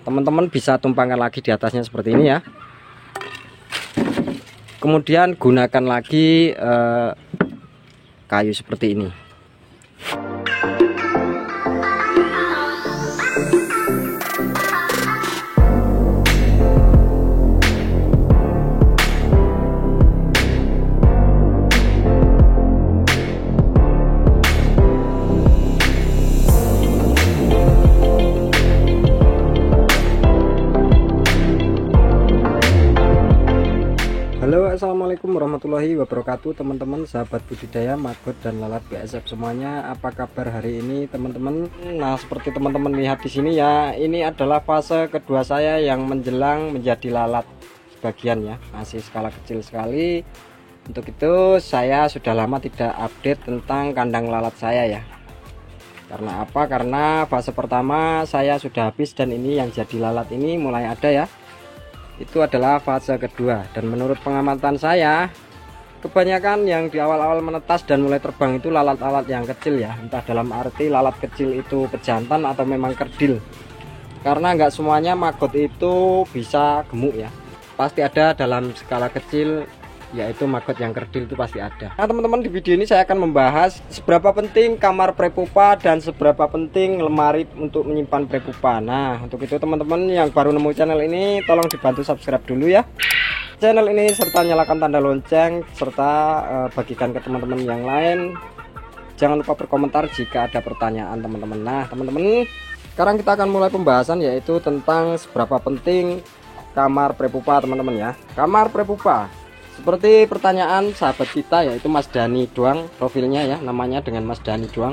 teman-teman bisa tumpangkan lagi di atasnya seperti ini ya. Kemudian gunakan lagi kayu seperti ini. Halo, assalamualaikum warahmatullahi wabarakatuh, teman-teman sahabat budidaya maggot dan lalat BSF semuanya. Apa kabar hari ini, teman-teman? Nah, seperti teman-teman lihat di sini ya, ini adalah fase kedua saya yang menjelang menjadi lalat sebagian ya, masih skala kecil sekali. Untuk itu saya sudah lama tidak update tentang kandang lalat saya ya. Karena apa? Karena fase pertama saya sudah habis dan ini yang jadi lalat ini mulai ada ya. Itu adalah fase kedua, dan menurut pengamatan saya kebanyakan yang di awal-awal menetas dan mulai terbang itu lalat-lalat yang kecil ya, entah dalam arti lalat kecil itu pejantan atau memang kerdil, karena nggak semuanya maggot itu bisa gemuk ya, pasti ada dalam skala kecil, yaitu maggot yang kerdil itu pasti ada. Nah teman-teman, di video ini saya akan membahas seberapa penting kamar prepupa dan seberapa penting lemari untuk menyimpan prepupa. Nah untuk itu teman-teman yang baru nemu channel ini tolong dibantu subscribe dulu ya channel ini, serta nyalakan tanda lonceng, serta bagikan ke teman-teman yang lain. Jangan lupa berkomentar jika ada pertanyaan teman-teman. Nah teman-teman, sekarang kita akan mulai pembahasan yaitu tentang seberapa penting kamar prepupa teman-teman ya. Kamar prepupa seperti pertanyaan sahabat kita yaitu Mas Dani doang, profilnya ya, namanya dengan Mas Dani doang.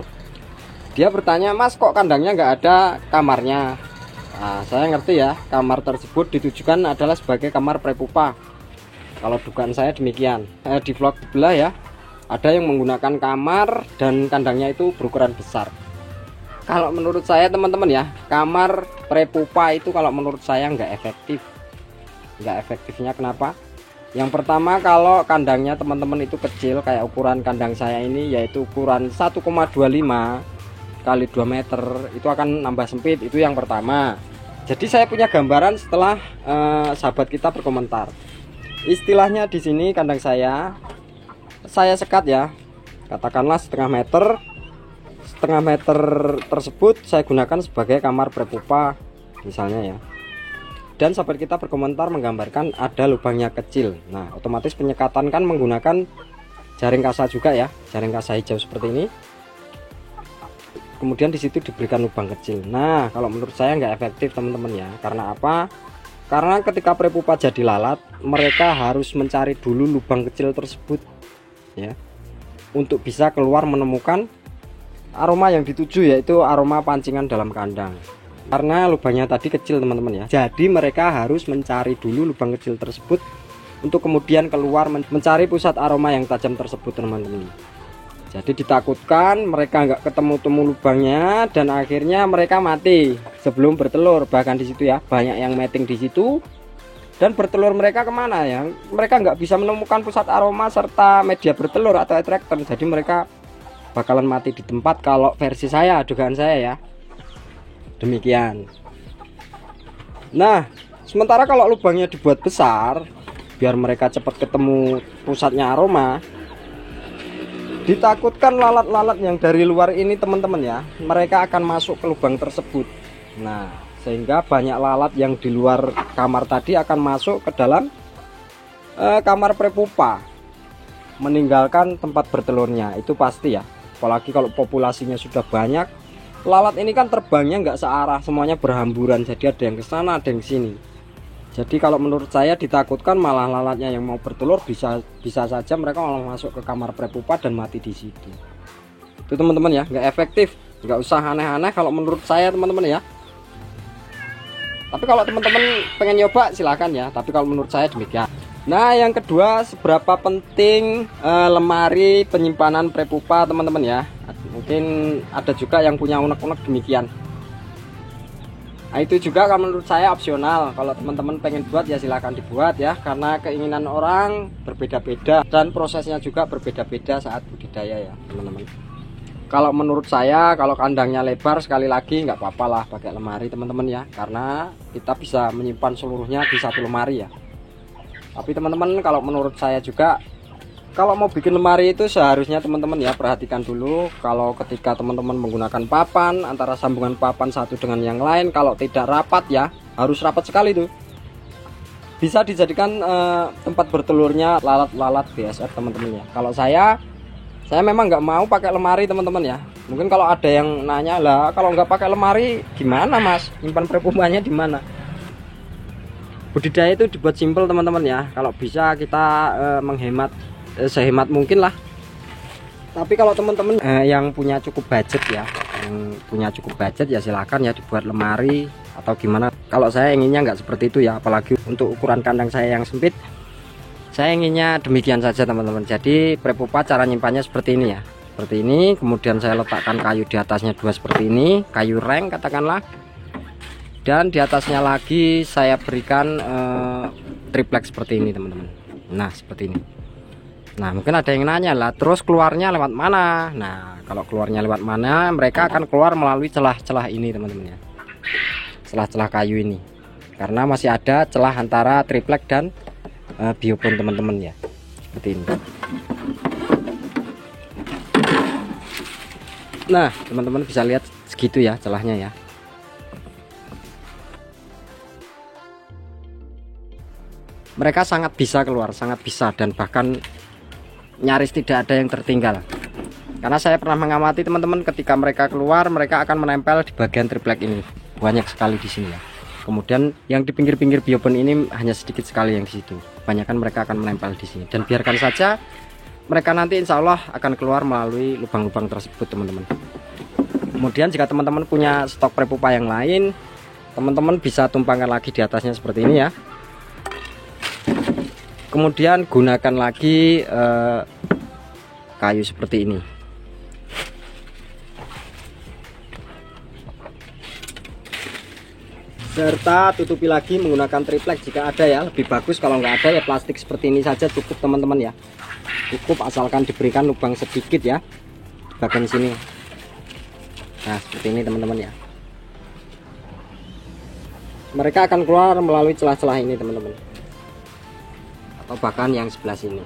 Dia bertanya, Mas kok kandangnya nggak ada kamarnya? Nah, saya ngerti ya, kamar tersebut ditujukan adalah sebagai kamar prepupa. Kalau dugaan saya demikian. Di vlog sebelah ya, ada yang menggunakan kamar dan kandangnya itu berukuran besar. Kalau menurut saya teman-teman ya, kamar prepupa itu kalau menurut saya nggak efektif. Nggak efektifnya kenapa? Yang pertama, kalau kandangnya teman-teman itu kecil kayak ukuran kandang saya ini, yaitu ukuran 1,25 kali 2 meter, itu akan nambah sempit. Itu yang pertama. Jadi saya punya gambaran setelah sahabat kita berkomentar. Istilahnya di sini kandang saya sekat ya, katakanlah setengah meter. Setengah meter tersebut saya gunakan sebagai kamar prepupa misalnya ya. Dan sahabat kita berkomentar menggambarkan ada lubangnya kecil. Nah otomatis penyekatan kan menggunakan jaring kasa juga ya, jaring kasa hijau seperti ini. Kemudian di situ diberikan lubang kecil. Nah kalau menurut saya nggak efektif teman-teman ya. Karena apa? Karena ketika prepupa jadi lalat, mereka harus mencari dulu lubang kecil tersebut ya, untuk bisa keluar menemukan aroma yang dituju, yaitu aroma pancingan dalam kandang. Karena lubangnya tadi kecil teman-teman ya, jadi mereka harus mencari dulu lubang kecil tersebut untuk kemudian keluar mencari pusat aroma yang tajam tersebut teman-teman. Jadi ditakutkan mereka nggak ketemu lubangnya dan akhirnya mereka mati sebelum bertelur. Bahkan di situ ya banyak yang mating di situ, dan bertelur mereka kemana ya, mereka nggak bisa menemukan pusat aroma serta media bertelur atau attractor. Jadi mereka bakalan mati di tempat kalau versi saya, dugaan saya ya. Demikian. Nah sementara kalau lubangnya dibuat besar biar mereka cepat ketemu pusatnya aroma, ditakutkan lalat-lalat yang dari luar ini teman-teman ya, mereka akan masuk ke lubang tersebut. Nah sehingga banyak lalat yang di luar kamar tadi akan masuk ke dalam kamar prepupa, meninggalkan tempat bertelurnya. Itu pasti ya, apalagi kalau populasinya sudah banyak. Lalat ini kan terbangnya nggak searah, semuanya berhamburan, jadi ada yang ke sana ada yang sini. Jadi kalau menurut saya ditakutkan malah lalatnya yang mau bertelur bisa saja mereka malah masuk ke kamar prepupa dan mati di situ. Itu teman-teman ya, nggak efektif, nggak usah aneh-aneh kalau menurut saya teman-teman ya. Tapi kalau teman-teman pengen nyoba silahkan ya, tapi kalau menurut saya demikian. Nah yang kedua, seberapa penting lemari penyimpanan prepupa teman-teman ya. Mungkin ada juga yang punya unek-unek demikian. Nah itu juga kalau menurut saya opsional. Kalau teman-teman pengen buat ya silahkan dibuat ya, karena keinginan orang berbeda-beda dan prosesnya juga berbeda-beda saat budidaya ya teman-teman. Kalau menurut saya, kalau kandangnya lebar, sekali lagi nggak apa-apa lah pakai lemari teman-teman ya, karena kita bisa menyimpan seluruhnya di satu lemari ya. Tapi teman-teman, kalau menurut saya juga, kalau mau bikin lemari itu seharusnya teman-teman ya perhatikan dulu, kalau ketika teman-teman menggunakan papan, antara sambungan papan satu dengan yang lain, kalau tidak rapat ya, harus rapat sekali tuh. Bisa dijadikan tempat bertelurnya lalat-lalat BSF teman-teman ya. Kalau saya memang nggak mau pakai lemari teman-teman ya. Mungkin kalau ada yang nanya, lah kalau nggak pakai lemari gimana mas, nyimpan prepupanya di mana? Budidaya itu dibuat simpel teman-teman ya. Kalau bisa kita menghemat sehemat mungkin lah. Tapi kalau teman-teman yang punya cukup budget ya, ya silakan ya dibuat lemari atau gimana. Kalau saya inginnya nggak seperti itu ya, apalagi untuk ukuran kandang saya yang sempit. Saya inginnya demikian saja teman-teman. Jadi prepupa cara nyimpannya seperti ini ya, seperti ini. Kemudian saya letakkan kayu di atasnya dua seperti ini, kayu reng katakanlah. Dan di atasnya lagi saya berikan triplek seperti ini teman-teman. Nah seperti ini. Nah mungkin ada yang nanya lah, terus keluarnya lewat mana? Nah kalau keluarnya lewat mana, mereka akan keluar melalui celah-celah ini teman-teman ya, celah-celah kayu ini, karena masih ada celah antara triplek dan biopon teman-teman ya, seperti ini. Nah teman-teman bisa lihat segitu ya celahnya ya. Mereka sangat bisa keluar, sangat bisa, dan bahkan nyaris tidak ada yang tertinggal. Karena saya pernah mengamati teman-teman, ketika mereka keluar, mereka akan menempel di bagian triplek ini. Banyak sekali di sini ya. Kemudian yang di pinggir-pinggir biopon ini hanya sedikit sekali yang di situ. Kebanyakan mereka akan menempel di sini. Dan biarkan saja, mereka nanti insya Allah akan keluar melalui lubang-lubang tersebut teman-teman. Kemudian jika teman-teman punya stok prepupa yang lain, teman-teman bisa tumpangkan lagi di atasnya seperti ini ya. Kemudian gunakan lagi kayu seperti ini. Serta tutupi lagi menggunakan triplek jika ada ya, lebih bagus. Kalau nggak ada ya plastik seperti ini saja cukup teman-teman ya. Cukup asalkan diberikan lubang sedikit ya di bagian sini. Nah seperti ini teman-teman ya. Mereka akan keluar melalui celah-celah ini teman-teman, atau bahkan yang sebelah sini.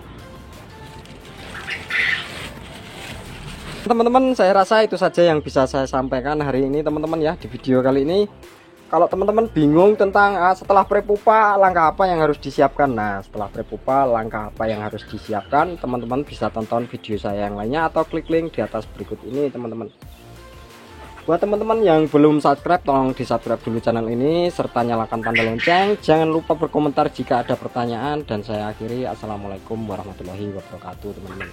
Teman-teman, saya rasa itu saja yang bisa saya sampaikan hari ini teman-teman ya, di video kali ini. Kalau teman-teman bingung tentang setelah prepupa langkah apa yang harus disiapkan, nah setelah prepupa langkah apa yang harus disiapkan, teman-teman bisa tonton video saya yang lainnya atau klik link di atas berikut ini teman-teman. Buat teman-teman yang belum subscribe, tolong di subscribe dulu channel ini serta nyalakan tanda lonceng. Jangan lupa berkomentar jika ada pertanyaan, dan saya akhiri. Assalamualaikum warahmatullahi wabarakatuh teman-teman.